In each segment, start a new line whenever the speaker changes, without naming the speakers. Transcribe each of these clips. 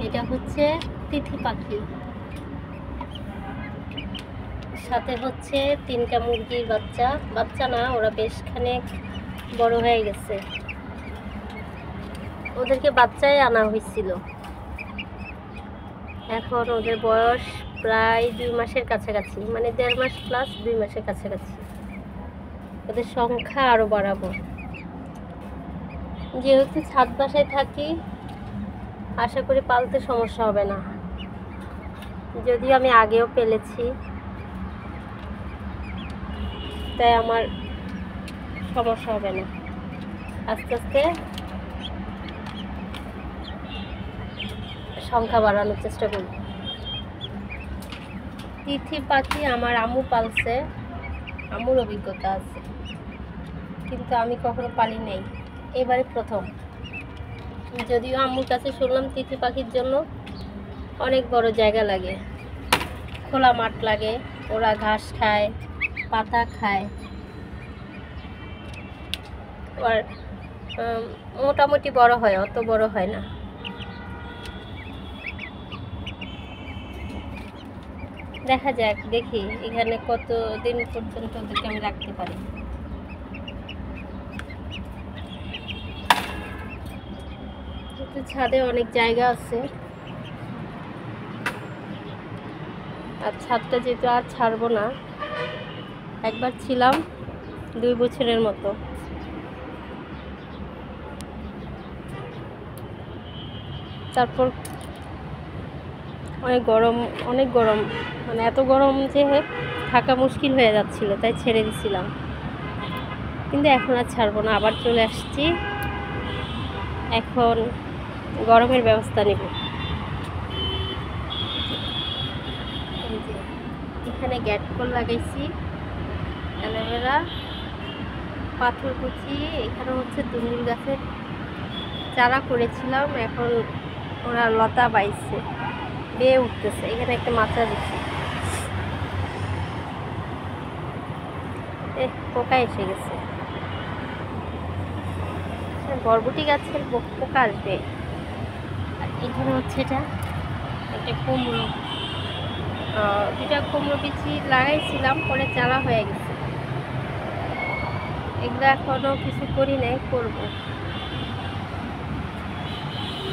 এটা হচ্ছে তিথি পাখি, সাথে হচ্ছে 3টা মুরগির বাচ্চা। বাচ্চা না, ওরা বেশ খানিক বড় হয়ে গেছে। ওদেরকে বাচ্চায় আনা হয়েছিল। এখন ওদের বয়স প্রায় 2 মাসের কাছাকাছি, মানে 1.5 মাস প্লাস 2 মাসের কাছাকাছি। ওদের সংখ্যা আরও বাড়াবো। যেহেতু ছাদ বাসায় থাকি, আশা করি পালতে সমস্যা হবে না। যদিও আমি আগেও পেলেছি, তাই আমার সমস্যা হবে না। আস্তে আস্তে সংখ্যা বাড়ানোর চেষ্টা করব। তিথি পাখি আমার আম্মু পালছে, আম্মুর অভিজ্ঞতা আছে, কিন্তু আমি কখনো পালি নাই, এবারে প্রথম। যদিও আম্মুর কাছে শুনলাম তিথি পাখির জন্য অনেক বড় জায়গা লাগে, খোলা মাঠ লাগে, ওরা ঘাস খায়, পাতা খায়, আর মোটামুটি বড় হয়, অত বড় হয় না। দেখা যাক, দেখি এখানে কতদিন পর্যন্ত ওদেরকে আমি রাখতে পারি। ছাদে অনেক জায়গা আছে, আর ছাদটা যেহেতু আর ছাড়বো না, একবার ছিলাম 2 বছরের মতো। তারপর অনেক গরম, মানে এত গরম যে থাকা মুশকিল হয়ে যাচ্ছিল, তাই ছেড়ে দিছিলাম। কিন্তু এখন আর ছাড়বো না, আবার চলে আসছি। এখন গরমের ব্যবস্থা নেব। এখানে গ্যাট কল লাগাইছি, অ্যালোভেরা, পাথর কুচি। এখানে হচ্ছে তুলসী গাছের চারা করেছিলাম, এখন ওরা লতা বাইছে, বেয়ে উঠতেছে। এখানে একটা মাচা দিচ্ছি, পোকা এসে গেছে। বরবটি গাছের পোকা আসবে। আর এখানে হচ্ছে এটা একটা কুমড়ো, 2টা কুমড়ো বিচি লাগাইছিলাম, পরে চারা হয়ে গেছে। এগুলো এখনো কিছু করি নাই, করব।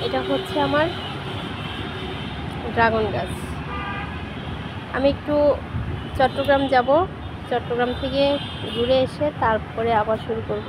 এটা হচ্ছে আমার ড্রাগন গাছ। আমি একটু চট্টগ্রাম যাব, চট্টগ্রাম থেকে ঘুরে এসে তারপরে আবার শুরু করব।